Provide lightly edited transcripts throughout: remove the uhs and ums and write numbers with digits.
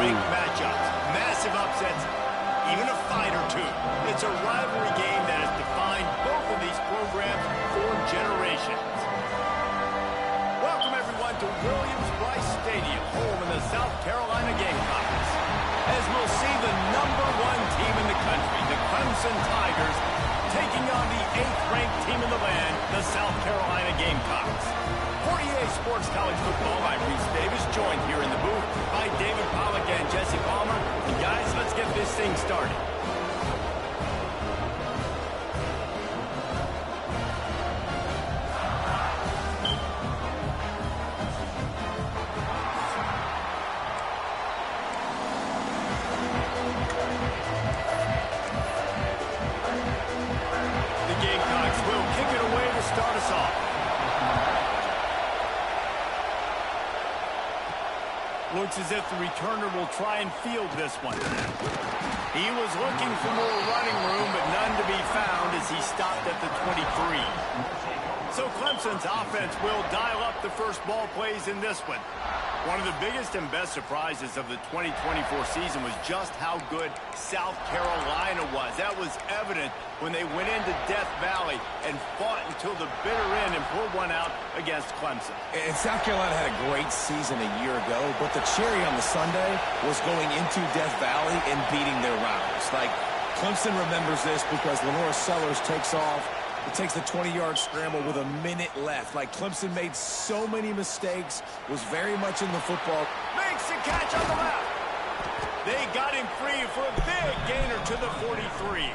top-ranked matchups, massive upsets, even a fight or two. It's a rivalry game that has defined both of these programs for generations. Welcome, everyone, to Williams-Brice Stadium, home of the South Carolina Gamecocks. As we'll see the #1 team in the country, the Clemson Tigers, taking on the 8th-ranked team in the land, the South Carolina Gamecocks. For EA Sports College Football, I'm Reese Davis, joined here in the booth by David Pollack and Jesse Palmer. And guys, let's get this thing started. The Gamecocks will kick it away to start us off. Looks as if the returner will try and field this one. He was looking for more running room, but none to be found as he stopped at the 23. So Clemson's offense will dial up the first ball plays in this one. One of the biggest and best surprises of the 2024 season was just how good South Carolina was. That was evident when they went into Death Valley and fought until the bitter end and pulled one out against Clemson. And South Carolina had a great season a year ago, but the cherry on the sundae was going into Death Valley and beating their rivals. Like, Clemson remembers this because Lenore Sellers takes off. It takes the 20-yard scramble with a minute left. Like, Clemson made so many mistakes, was very much in the football. Makes the catch on the left. They got him free for a big gainer to the 43.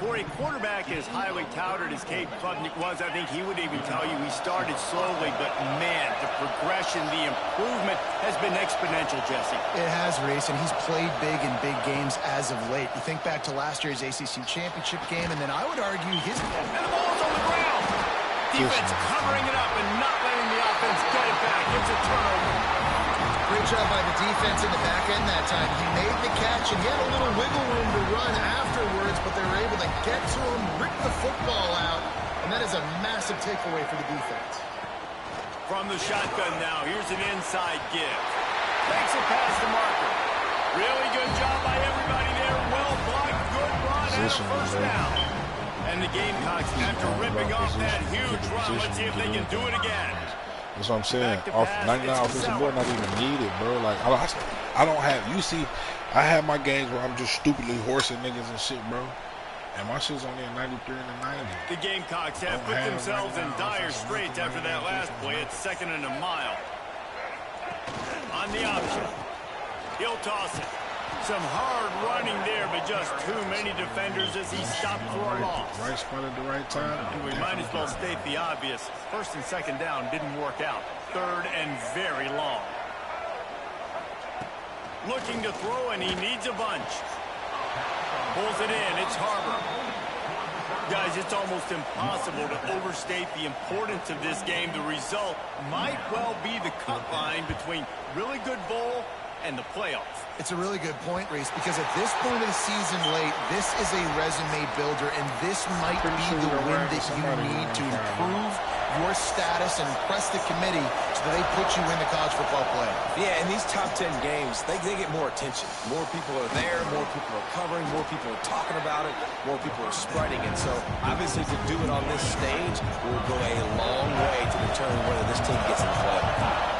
For a quarterback as highly touted as Cade Klubnik was, I think he would even tell you he started slowly, but man, the progression, the improvement has been exponential, Jesse. It has, Reese, and he's played big in big games as of late. You think back to last year's ACC championship game, and then I would argue his... And the ball's on the ground. Defense covering it up and not letting the offense get it back. It's a turnover. Great job by the defense in the back end that time. He made the catch, and he had a little wiggle room to run afterwards, but they were able to get to him, rip the football out, and that is a massive takeaway for the defense. From the shotgun now, here's an inside give. Takes it past the marker. Really good job by everybody there. Well blocked, good run, and a first down. And the Gamecocks, after ripping off that huge run, let's see if they can do it again. That's what I'm saying. 99 offensive board not even needed, bro. Like, I don't have, you see, I have my games where I'm just stupidly horsing niggas and shit, bro. And my shit's only a 93 and a 90. The Gamecocks have put themselves in dire straits after that last play. It's 2nd and a mile. On the option. He'll toss it. Some hard running there, but just too many defenders as he stopped for a loss. Right spot at the right time. And we might as well state the obvious. 1st and 2nd down didn't work out. 3rd and very long. Looking to throw, and he needs a bunch. Pulls it in. It's Harbor. Guys, it's almost impossible to overstate the importance of this game. The result might well be the cut line between really good bowl and the playoffs. It's a really good point, Reese, because at this point of the season late, this is a resume builder, and this might be the win that you need to improve your status and impress the committee so that they put you in the college football playoff. Yeah, in these top 10 games, they get more attention. More people are there, more people are covering, more people are talking about it, more people are spreading it. So, obviously, to do it on this stage will go a long way to determine whether this team gets in the playoff.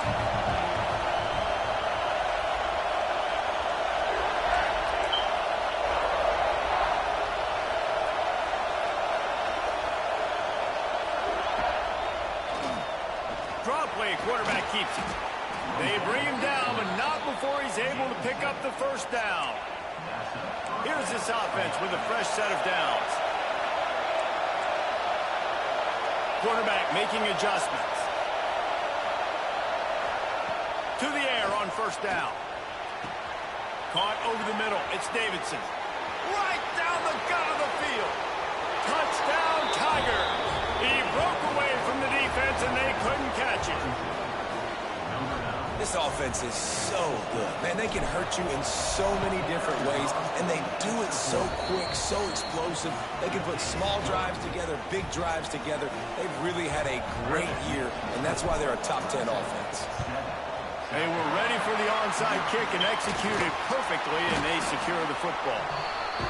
Quarterback keeps it. They bring him down, but not before he's able to pick up the first down. Here's this offense with a fresh set of downs. Quarterback making adjustments. To the air on 1st down. Caught over the middle. It's Davidson. Right down the gut of the field. Touchdown, Tiger. He broke away from the defense, and they couldn't catch him. This offense is so good. Man, they can hurt you in so many different ways, and they do it so quick, so explosive. They can put small drives together, big drives together. They've really had a great year, and that's why they're a top 10 offense. They were ready for the onside kick and executed perfectly, and they secure the football.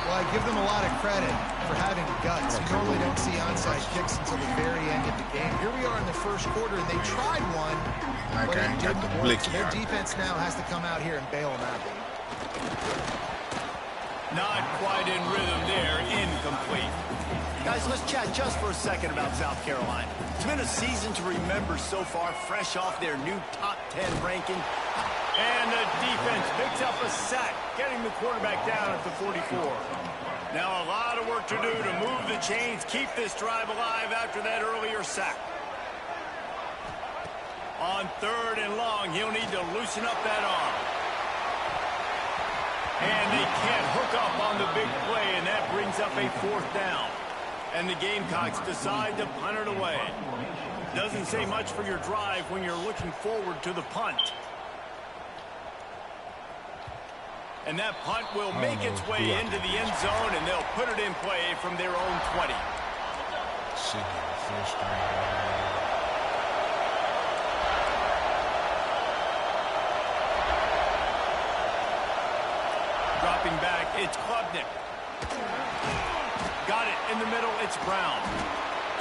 Well, I give them a lot of credit for having guts. You normally don't see onside kicks until the very end of the game. Here we are in the first quarter, and they tried one, but it didn't work. So their defense now has to come out here and bail them out. Not quite in rhythm there, incomplete. Guys, let's chat just for a second about South Carolina. It's been a season to remember so far, fresh off their new top 10 ranking. And the defense picks up a sack, getting the quarterback down at the 44. Now a lot of work to do to move the chains, keep this drive alive after that earlier sack. On 3rd and long, he'll need to loosen up that arm. And they can't hook up on the big play, and that brings up a 4th down. And the Gamecocks decide to punt it away. Doesn't say much for your drive when you're looking forward to the punt. And that punt will make its way into the end zone, and they'll put it in play from their own 20. Dropping back, it's Klubnik. Got it in the middle, it's Brown.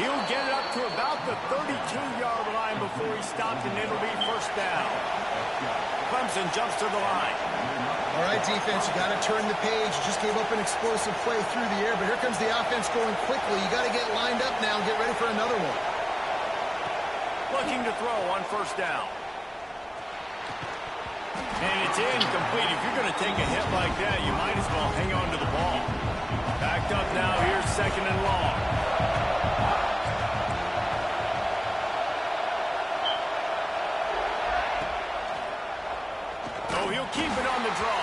He'll get it up to about the 32-yard line before he stopped, and it'll be 1st down. Clemson jumps to the line. All right, defense, you got to turn the page. You just gave up an explosive play through the air, but here comes the offense going quickly. You got to get lined up now and get ready for another one. Looking to throw on 1st down. And it's incomplete. If you're going to take a hit like that, you might as well hang on to the ball. Backed up now. Here's 2nd and long. Oh, he'll keep it on the draw.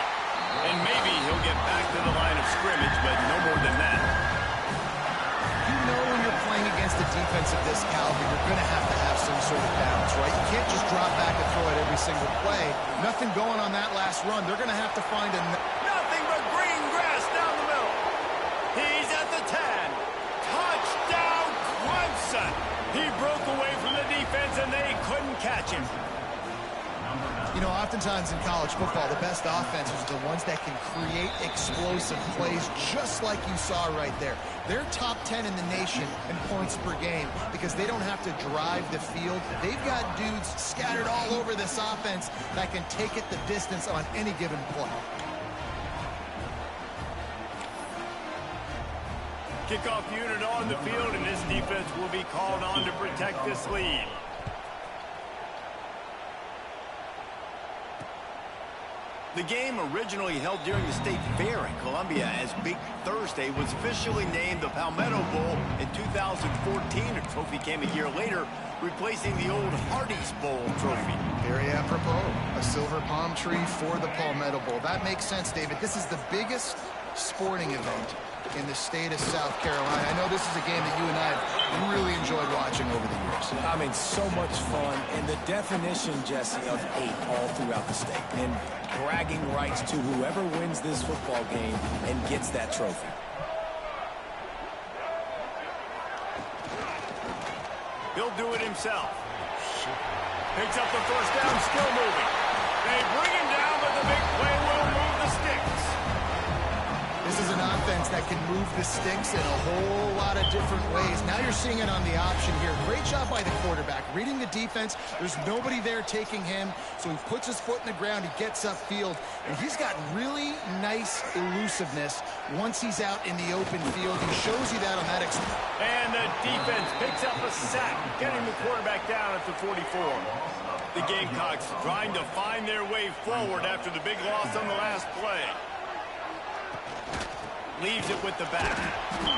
And maybe he'll get back to the line of scrimmage, but no more than that. You know when you're playing against a defense of this caliber, you're going to have some sort of balance, right? You can't just drop back and throw it every single play. Nothing going on that last run. They're going to have to find a... Nothing but green grass down the middle. He's at the 10. Touchdown, Clemson. He broke away from the defense, and they couldn't catch him. You know, oftentimes in college football, the best offenses are the ones that can create explosive plays just like you saw right there. They're top 10 in the nation in points per game because they don't have to drive the field. They've got dudes scattered all over this offense that can take it the distance on any given play. Kickoff unit on the field, and this defense will be called on to protect this lead. The game, originally held during the State Fair in Columbia as Big Thursday, was officially named the Palmetto Bowl in 2014. A trophy came a year later, replacing the old Hardee's Bowl trophy. Very apropos, a silver palm tree for the Palmetto Bowl. That makes sense, David. This is the biggest sporting event in the state of South Carolina. I know this is a game that you and I have really enjoyed watching over the years. I mean, so much fun, and the definition, Jesse, of hate all throughout the state, and bragging rights to whoever wins this football game and gets that trophy. He'll do it himself. Picks up the 1st down, still moving. They bring him down, but the big play will move the sticks. This is an offense that can move the sticks in a whole lot of different ways. Now you're seeing it on the option here. Great job by the quarterback. Reading the defense, there's nobody there taking him, so he puts his foot in the ground, he gets upfield, and he's got really nice elusiveness once he's out in the open field. He shows you that on that And the defense picks up a sack, getting the quarterback down at the 44. The Gamecocks trying to find their way forward after the big loss on the last play. Leaves it with the back.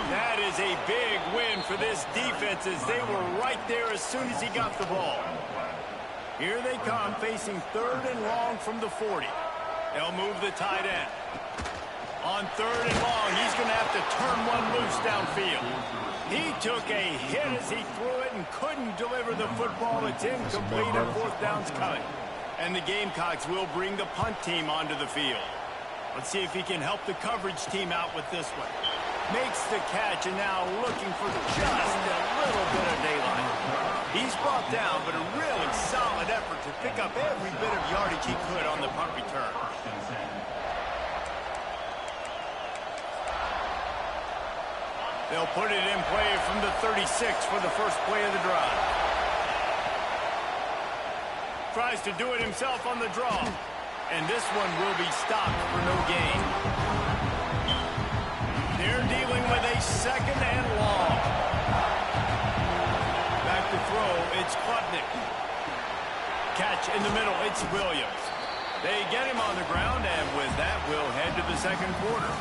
That is a big win for this defense as they were right there as soon as he got the ball. Here they come, facing 3rd and long from the 40. They'll move the tight end. On 3rd and long, he's going to have to turn one loose downfield. He took a hit as he threw it and couldn't deliver the football. It's incomplete, and 4th down's coming. And the Gamecocks will bring the punt team onto the field. Let's see if he can help the coverage team out with this one. Makes the catch, and now looking for just a little bit of daylight. He's brought down, but a really solid effort to pick up every bit of yardage he could on the punt return. They'll put it in play from the 36 for the first play of the drive. Tries to do it himself on the draw. And this one will be stopped for no gain. They're dealing with a second and long. Back to throw, it's Klubnik. Catch in the middle, it's Williams. They get him on the ground, and with that, we'll head to the second quarter.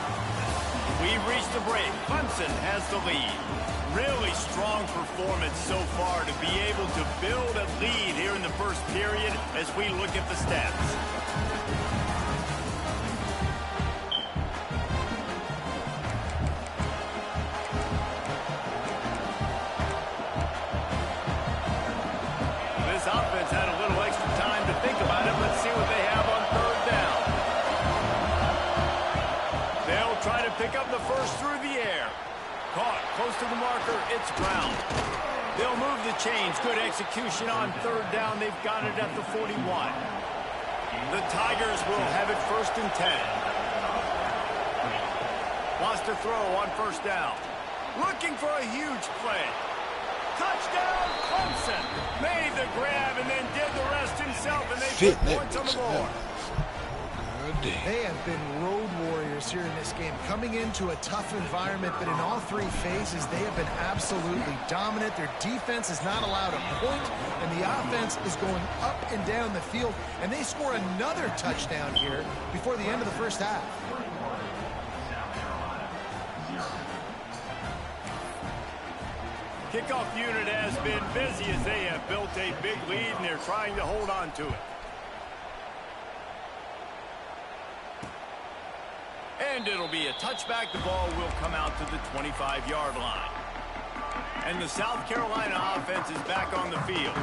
We've reached the break. Clemson has the lead. Really strong performance so far to be able to build a lead here in the first period as we look at the stats. This offense had a little extra time to think about it. Let's see what they have on third down. They'll try to pick up the first through the air. Caught close to the marker, it's Brown. They'll move the chains. Good execution on third down. They've got it at the 41. The Tigers will have it first and 10. Wants to throw on first down. Looking for a huge play. Touchdown, Clemson. Made the grab and then did the rest himself, and they put points on the board. They have been road warriors here in this game, coming into a tough environment, but in all three phases, they have been absolutely dominant. Their defense is not allowed a point, and the offense is going up and down the field, and they score another touchdown here before the end of the first half. Kickoff unit has been busy as they have built a big lead, and they're trying to hold on to it. And it'll be a touchback. The ball will come out to the 25-yard line. And the South Carolina offense is back on the field.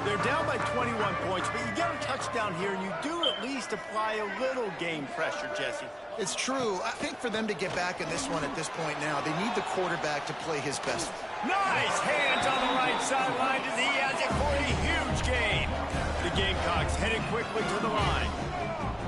They're down by 21 points, but you get a touchdown here, and you do at least apply a little game pressure, Jesse. It's true. I think for them to get back in this one at this point now, they need the quarterback to play his best. Nice hands on the right sideline as he has it for a huge gain. The Gamecocks headed quickly to the line.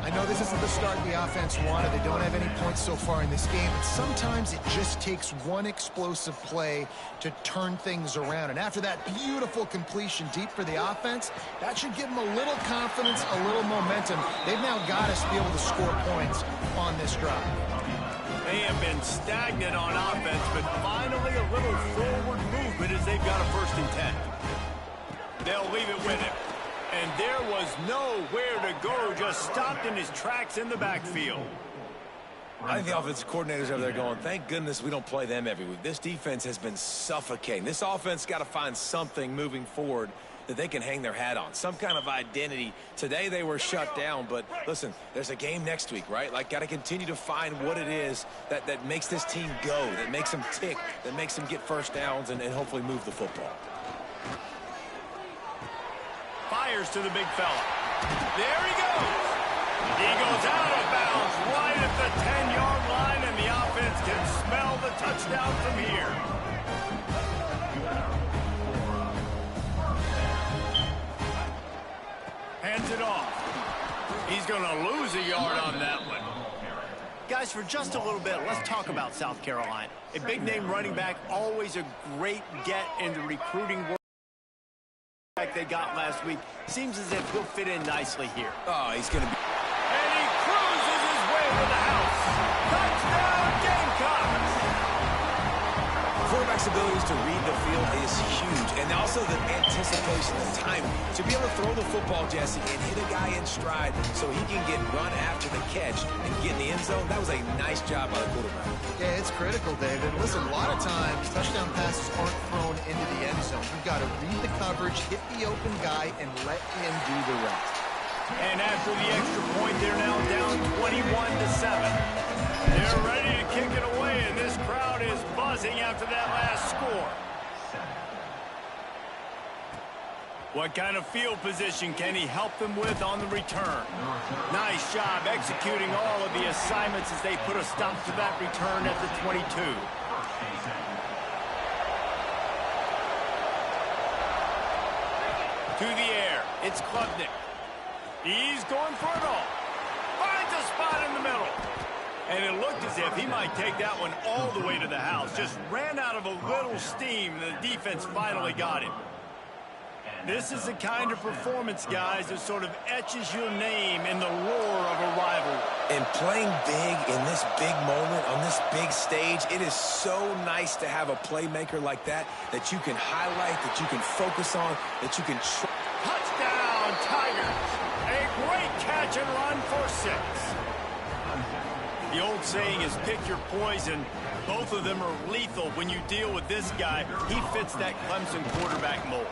I know this isn't the start the offense wanted. They don't have any points so far in this game, but sometimes it just takes one explosive play to turn things around. And after that beautiful completion deep for the offense, that should give them a little confidence, a little momentum. They've now got us to be able to score points on this drive. They have been stagnant on offense, but finally a little forward movement as they've got a first and 10. They'll leave it with him. And there was nowhere to go, just stopped in his tracks in the backfield. I think the offensive coordinators over there going, thank goodness we don't play them every week. This defense has been suffocating. This offense got to find something moving forward that they can hang their hat on, some kind of identity. Today they were shut down, but listen, there's a game next week, right? Like, got to continue to find what it is that makes this team go, that makes them tick, that makes them get first downs and hopefully move the football. Fires to the big fella. There he goes. He goes out of bounds right at the 10-yard line, and the offense can smell the touchdown from here. Hands it off. He's going to lose a yard on that one. Guys, for just a little bit, let's talk about South Carolina. A big-name running back, always a great get in the recruiting world. They got last week. Seems as if he'll fit in nicely here. Oh, he's going to be... And he cruises his way to the house. Touchdown, Gamecocks! Quarterback's abilities to read the field is huge, and also the anticipation, the timing. To be able to throw the football, Jesse, and hit a guy in stride so he can get run after the catch and get in the end zone, that was a nice job by the quarterback. Yeah, it's critical, David. Listen, a lot of times, touchdown passes aren't thrown into the end zone. You've got to read the coverage, hit the open guy, and let him do the rest. And after the extra point, they're now down 21-7. They're ready to kick it away, and this crowd is buzzing after that last score. What kind of field position can he help them with on the return? Nice job executing all of the assignments as they put a stop to that return at the 22. To the air, it's Klubnik. He's going for it all. Finds a spot in the middle. And it looked as if he might take that one all the way to the house. Just ran out of a little steam, and the defense finally got him. This is the kind of performance, guys, that sort of etches your name in the lore of a rivalry. And playing big in this big moment, on this big stage, it is so nice to have a playmaker like that you can highlight, that you can focus on, that you can... Touchdown, Tigers! A great catch and run for 6. The old saying is pick your poison. Both of them are lethal when you deal with this guy. He fits that Clemson quarterback mold.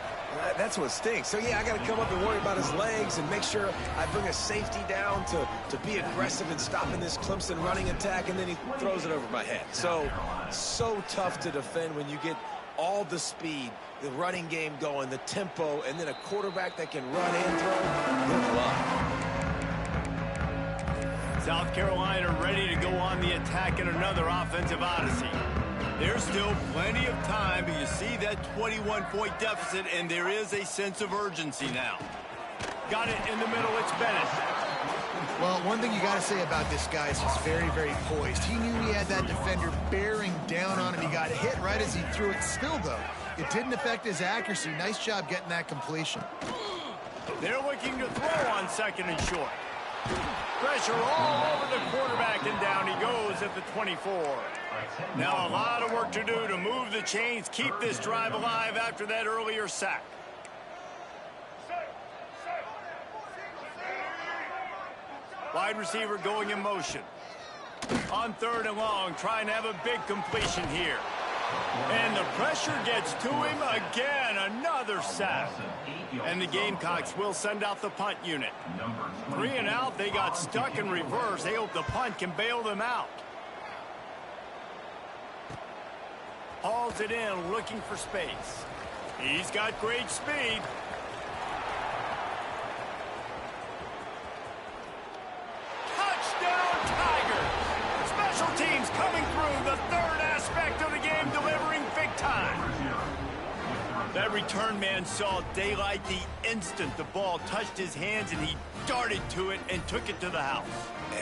That's what stinks. So, yeah, I got to come up and worry about his legs and make sure I bring a safety down to be aggressive in stopping this Clemson running attack, and then he throws it over my head. So tough to defend when you get all the speed, the running game going, the tempo, and then a quarterback that can run and throw. Good luck. South Carolina ready to go on the attack in another offensive odyssey. There's still plenty of time, but you see that 21-point deficit, and there is a sense of urgency now. Got it in the middle, it's Bennett. Well, one thing you got to say about this guy is he's very, very poised. He knew he had that defender bearing down on him. He got hit right as he threw it. Still, though, it didn't affect his accuracy. Nice job getting that completion. They're looking to throw on 2nd and short. Pressure all over the quarterback, and down he goes at the 24. Now a lot of work to do to move the chains, keep this drive alive after that earlier sack. Wide receiver going in motion. On 3rd and long, trying to have a big completion here. And the pressure gets to him again. Another sack. And the Gamecocks will send out the punt unit. 3 and out, they got stuck in reverse. They hope the punt can bail them out. Hauls it in, looking for space. He's got great speed. Touchdown, Tigers! Special teams coming through, the 3rd aspect of the game, delivering big time. That return man saw daylight the instant the ball touched his hands, and he darted to it and took it to the house.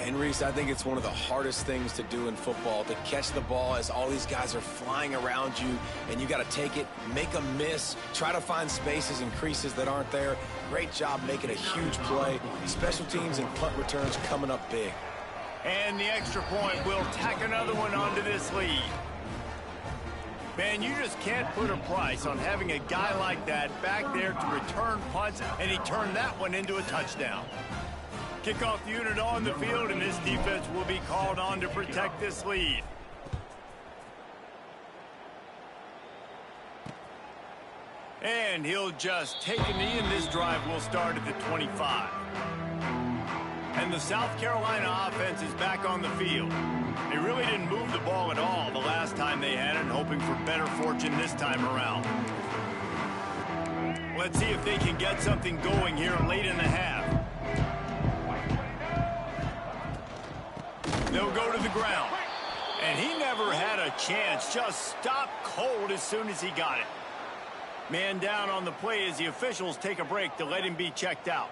And, Reese, I think it's one of the hardest things to do in football, to catch the ball as all these guys are flying around you, and you got to take it, make a miss, try to find spaces and creases that aren't there. Great job making a huge play. Special teams and punt returns coming up big. And the extra point will tack another one onto this lead. Man, you just can't put a price on having a guy like that back there to return punts, and he turned that one into a touchdown. Kickoff unit on the field, and this defense will be called on to protect this lead. And he'll just take a knee, and this drive will start at the 25. And the South Carolina offense is back on the field. They really didn't move the ball at all the last time they had it, hoping for better fortune this time around. Let's see if they can get something going here late in the half. They'll go to the ground. And he never had a chance, just stopped cold as soon as he got it. Man down on the play as the officials take a break to let him be checked out.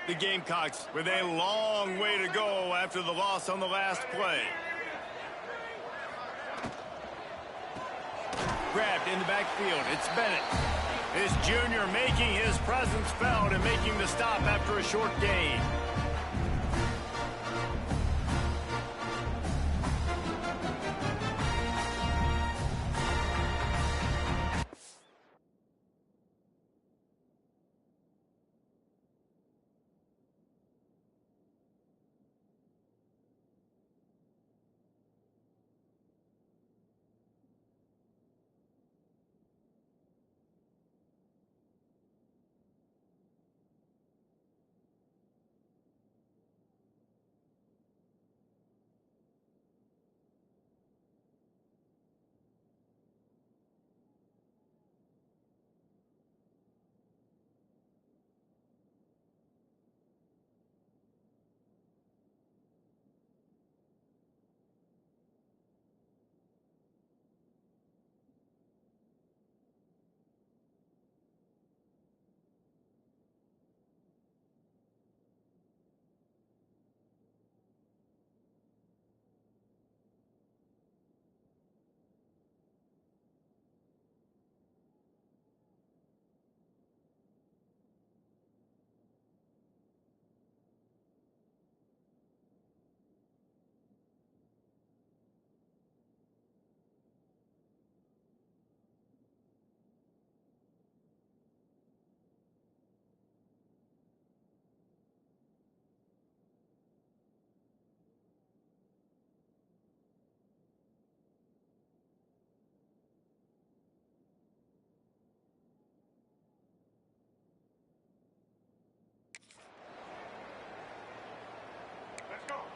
The Gamecocks with a long way to go after the loss on the last play. Grabbed in the backfield, it's Bennett. This junior making his presence felt and making the stop after a short gain.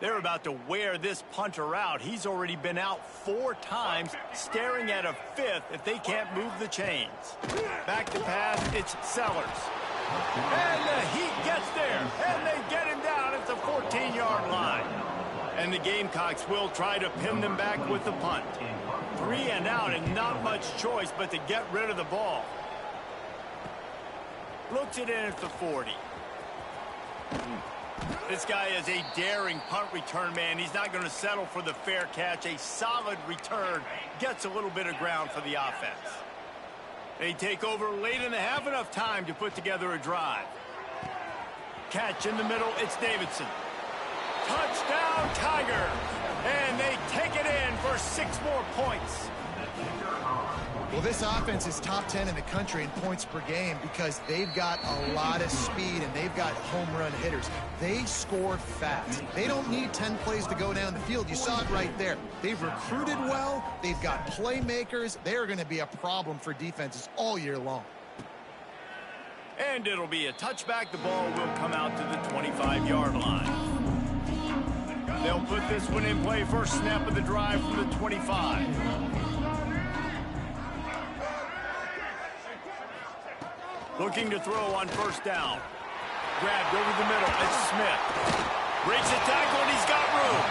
They're about to wear this punter out. He's already been out 4 times, staring at a 5th if they can't move the chains. Back to pass, it's Sellers. And the Heat gets there, and they get him down at the 14-yard line. And the Gamecocks will try to pin them back with the punt. 3 and out, and not much choice but to get rid of the ball. Looks it in at the 40. This guy is a daring punt return man. He's not going to settle for the fair catch. A solid return gets a little bit of ground for the offense. They take over late in the half, enough time to put together a drive. Catch in the middle, it's Davidson. Touchdown, Tiger! And they take it in for 6 more points. Well, this offense is top 10 in the country in points per game because they've got a lot of speed and they've got home run hitters. They score fast. They don't need 10 plays to go down the field. You saw it right there. They've recruited well. They've got playmakers. They're going to be a problem for defenses all year long. And it'll be a touchback. The ball will come out to the 25-yard line. They'll put this one in play. First snap of the drive from the 25. Looking to throw on first down. Grabbed over the middle. It's Smith. Breaks a tackle, and he's got room.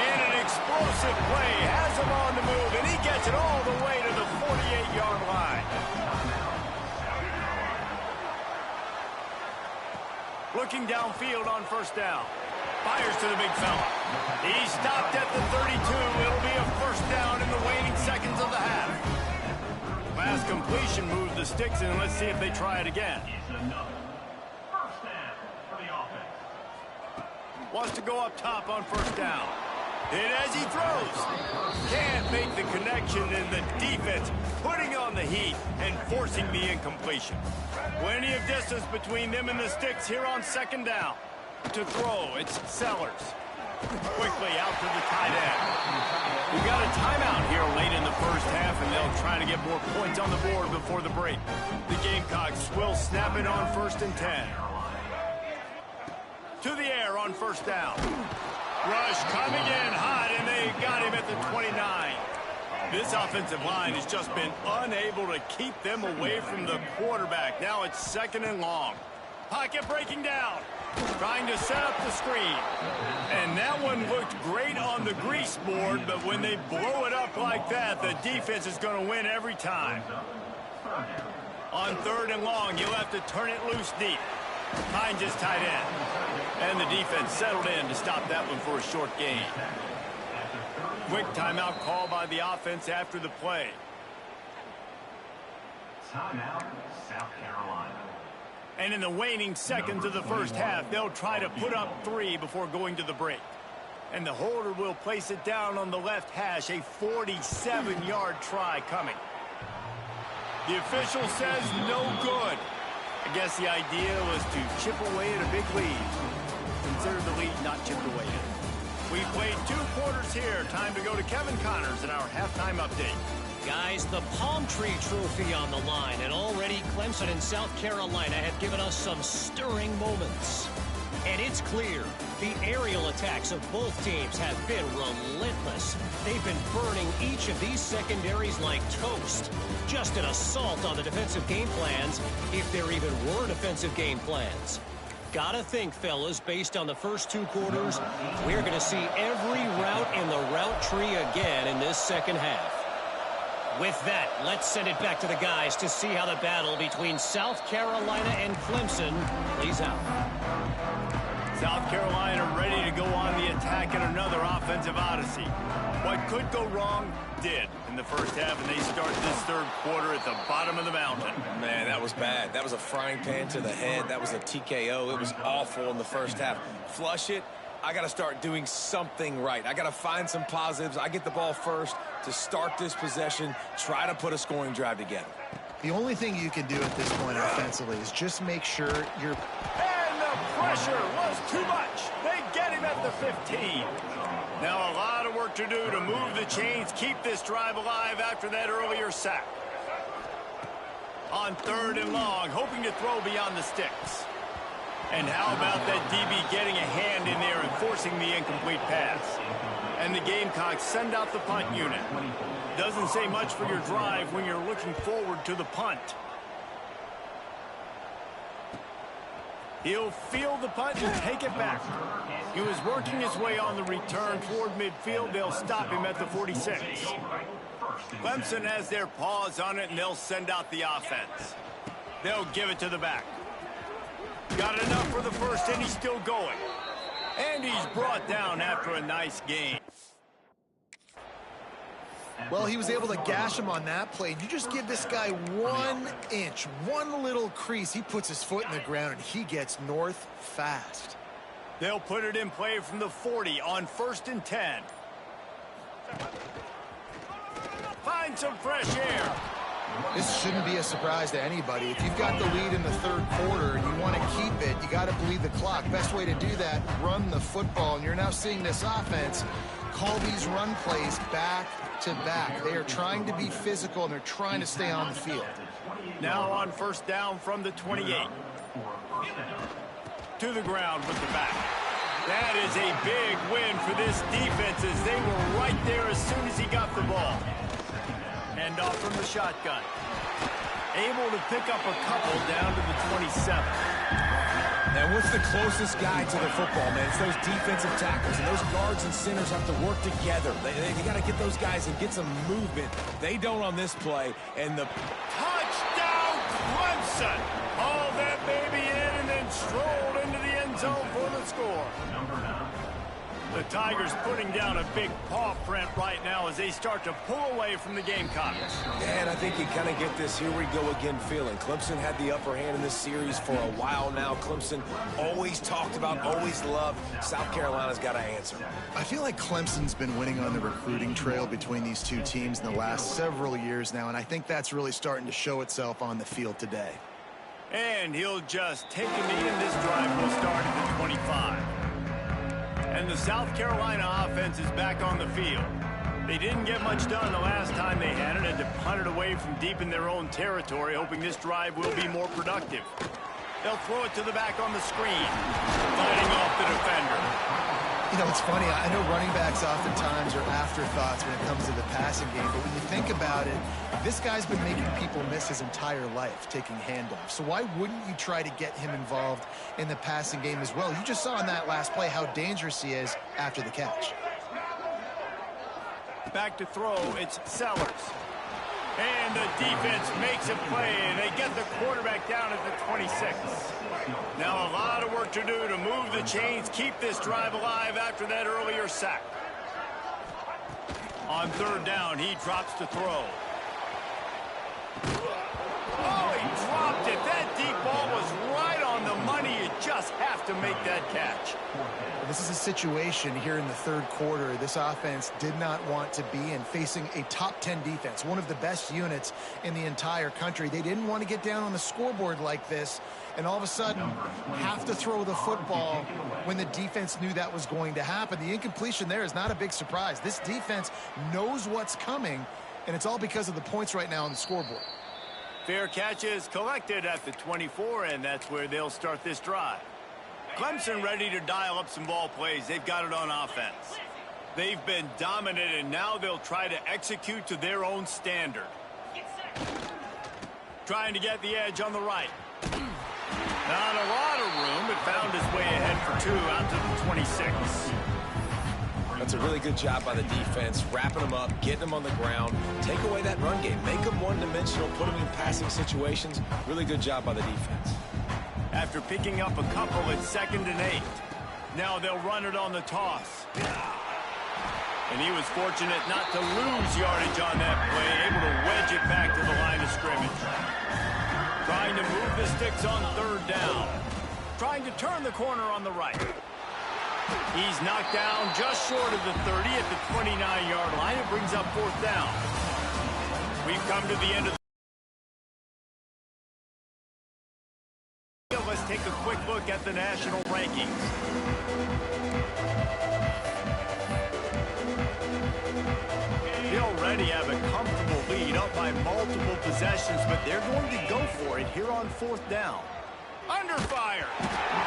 And an explosive play has him on the move, and he gets it all the way to the 48-yard line. Looking downfield on first down. Fires to the big fella. He stopped at the 32. It'll be a first down in the waning seconds of the half. Last completion moves the sticks in. Let's see if they try it again. Wants to go up top on first down. And as he throws, can't make the connection, and the defense putting on the heat and forcing the incompletion. Plenty of distance between them and the sticks here on second down. To throw, it's Sellers. Quickly out to the tight end. We got a timeout here late in the first half, and they'll try to get more points on the board before the break. The Gamecocks will snap it on 1st and 10. To the air on first down. Rush coming in hot, and they got him at the 29. This offensive line has just been unable to keep them away from the quarterback. Now it's 2nd and long. Pocket breaking down. Trying to set up the screen. And that one looked great on the grease board, but when they blow it up like that, the defense is going to win every time. On 3rd and long, you'll have to turn it loose deep. Hines is tight end. And the defense settled in to stop that one for a short gain. Quick timeout call by the offense after the play. Timeout, South Carolina. And in the waning seconds of the first half, they'll try to put up 3 before going to the break. And the holder will place it down on the left hash, a 47-yard try coming. The official says no good. I guess the idea was to chip away at a big lead. Consider the lead not chipped away at. We've played 2 quarters here. Time to go to Kevin Connors in our halftime update. Guys, the Palm Tree Trophy on the line, and already Clemson and South Carolina have given us some stirring moments. And it's clear, the aerial attacks of both teams have been relentless. They've been burning each of these secondaries like toast. Just an assault on the defensive game plans, if there even were defensive game plans. Gotta think, fellas, based on the first 2 quarters, we're going to see every route in the route tree again in this second half. With that, let's send it back to the guys to see how the battle between South Carolina and Clemson plays out. South Carolina ready to go on the attack in another offensive odyssey. What could go wrong did in the first half, and they start this 3rd quarter at the bottom of the mountain. Man, that was bad. That was a frying pan to the head. That was a TKO. It was awful in the first half. Flush it. I got to start doing something right. I got to find some positives. I get the ball first to start this possession, try to put a scoring drive together. The only thing you can do at this point offensively is just make sure you're... And the pressure was too much. They get him at the 15. Now a lot of work to do to move the chains, keep this drive alive after that earlier sack. On 3rd and long, hoping to throw beyond the sticks. And how about that DB getting a hand in there and forcing the incomplete pass? And the Gamecocks send out the punt unit. Doesn't say much for your drive when you're looking forward to the punt. He'll field the punt and take it back. He was working his way on the return toward midfield. They'll stop him at the 46. Clemson has their paws on it, and they'll send out the offense. They'll give it to the back. Got enough for the first, and he's still going. And he's brought down after a nice gain. Well, he was able to gash him on that play. You just give this guy 1 inch, one little crease. He puts his foot in the ground, and he gets north fast. They'll put it in play from the 40 on 1st and 10. Find some fresh air. This shouldn't be a surprise to anybody. If you've got the lead in the 3rd quarter and you want to keep it, you got to bleed the clock. Best way to do that, run the football. And you're now seeing this offense call these run plays back to back. They are trying to be physical, and they're trying to stay on the field. Now on 1st down from the 28. To the ground with the back. That is a big win for this defense, as they were right there as soon as he got the ball. Hand off from the shotgun. Able to pick up a couple down to the 27. And what's the closest guy to the football, man? It's those defensive tackles, and those guards and centers have to work together. They got to get those guys and get some movement. They don't on this play. And the touchdown, Clemson! Hauled that baby in and then strolled into the end zone for the score. The Tigers putting down a big paw print right now as they start to pull away from the Gamecocks. Yeah, and I think you kind of get this here we go again feeling. Clemson had the upper hand in this series for a while now. Clemson always talked about, always loved. South Carolina's got to answer. I feel like Clemson's been winning on the recruiting trail between these two teams in the last several years now, and I think that's really starting to show itself on the field today. And he'll just take a knee, and this drive will start at the 25. And the South Carolina offense is back on the field. They didn't get much done the last time they had it, and to punt it away from deep in their own territory, hoping this drive will be more productive. They'll throw it to the back on the screen, fighting off the defender. You know, it's funny. I know running backs oftentimes are afterthoughts when it comes to the passing game, but when you think about it, this guy's been making people miss his entire life taking handoffs. So why wouldn't you try to get him involved in the passing game as well? You just saw in that last play how dangerous he is after the catch. Back to throw, it's Sellers. And the defense makes a play, and they get the quarterback down at the 26. Now a lot of work to do to move the chains, keep this drive alive after that earlier sack. On 3rd down, he drops to throw. Oh, he dropped it. That deep ball was right on the money. You just have to make that catch. This is a situation here in the 3rd quarter this offense did not want to be in, facing a top 10 defense, one of the best units in the entire country. They didn't want to get down on the scoreboard like this and all of a sudden have to throw the football when the defense knew that was going to happen. The incompletion there is not a big surprise. This defense knows what's coming, and it's all because of the points right now on the scoreboard. Fair catch is collected at the 24, and that's where they'll start this drive. Clemson ready to dial up some ball plays. They've got it on offense. They've been dominant, and now they'll try to execute to their own standard. Trying to get the edge on the right. Not a lot of room, but found his way ahead for 2 out to the 26. That's a really good job by the defense, wrapping them up, getting them on the ground, take away that run game, make them one-dimensional, put them in passing situations. Really good job by the defense. After picking up a couple, it's 2nd and 8. Now they'll run it on the toss. And he was fortunate not to lose yardage on that play, able to wedge it back to the line of scrimmage. Trying to move the sticks on 3rd down. Trying to turn the corner on the right. He's knocked down just short of the 30 at the 29-yard line. It brings up 4th down. We've come to the end of the Let's take a quick look at the national rankings. They already have a comfortable lead, up by multiple possessions, but they're going to go for it here on 4th down. Under fire.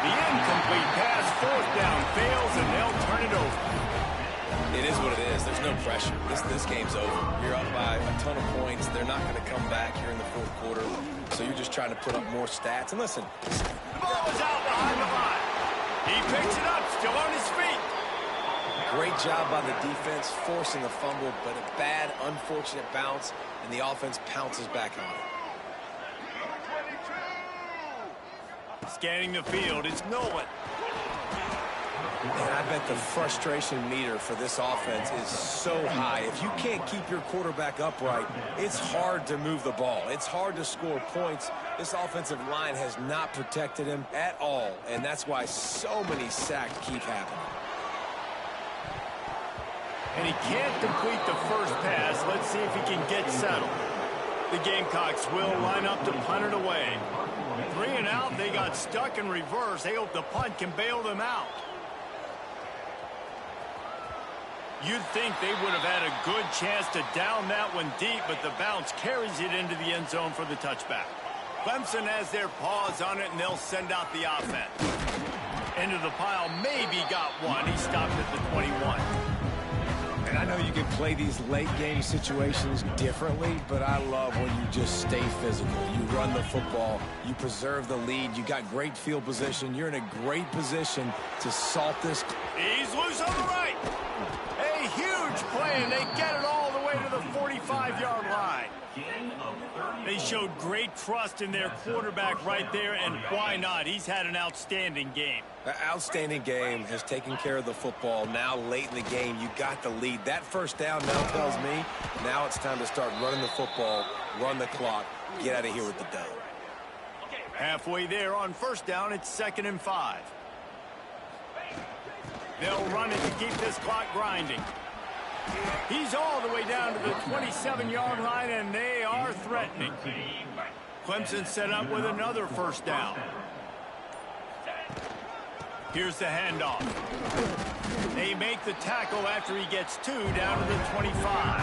The incomplete pass, fourth down, fails, and they'll turn it over. It is what it is. There's no pressure. This game's over. You're up by a ton of points. They're not going to come back here in the fourth quarter. So you're just trying to put up more stats. And listen. The ball is out behind the line. He picks it up, still on his feet. Great job by the defense forcing the fumble, but a bad, unfortunate bounce, and the offense pounces back on it. Scanning the field, it's Nolan. And I bet the frustration meter for this offense is so high. If you can't keep your quarterback upright, it's hard to move the ball. It's hard to score points. This offensive line has not protected him at all, and that's why so many sacks keep happening. And he can't complete the first pass. Let's see if he can get settled. The Gamecocks will line up to punt it away. 3 and out, they got stuck in reverse. They hope the punt can bail them out. You'd think they would have had a good chance to down that one deep, but the bounce carries it into the end zone for the touchback. Clemson has their paws on it, and they'll send out the offense. Into the pile, maybe got one. He stopped at the 21. And I know you can play these late-game situations differently, but I love when you just stay physical. You run the football. You preserve the lead. You got great field position. You're in a great position to salt this. He's loose on the right. A huge play, and they get it all the way to the 45-yard line. They showed great trust in their quarterback right there, and why not? He's had an outstanding game. An outstanding game, has taken care of the football. Now late in the game, you got the lead. That first down now tells me now it's time to start running the football, run the clock, get out of here with the dub. Halfway there on first down, it's 2nd and 5. They'll run it to keep this clock grinding. He's all the way down to the 27-yard line, and they are threatening. Clemson set up with another first down. Here's the handoff. They make the tackle after he gets 2 down to the 25.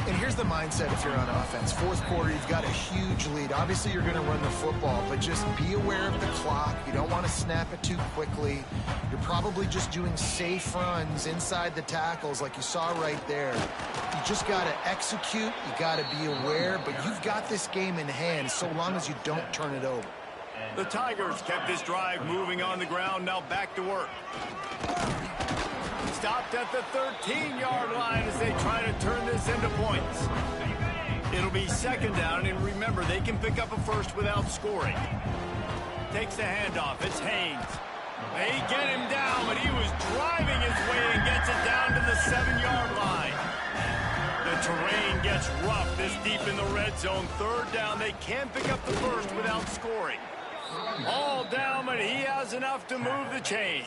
And here's the mindset if you're on offense. Fourth quarter, you've got a huge lead. Obviously, you're going to run the football, but just be aware of the clock. You don't want to snap it too quickly. You're probably just doing safe runs inside the tackles like you saw right there. You just got to execute. You got to be aware, but you've got this game in hand so long as you don't turn it over. The Tigers kept this drive moving on the ground, now back to work. Stopped at the 13-yard line as they try to turn this into points. It'll be 2nd down, and remember, they can pick up a first without scoring. Takes the handoff. It's Haynes. They get him down, but he was driving his way and gets it down to the 7-yard line. The terrain gets rough this deep in the red zone. 3rd down, they can't pick up the first without scoring. All down, but he has enough to move the chains.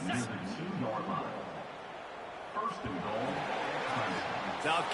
First and goal. South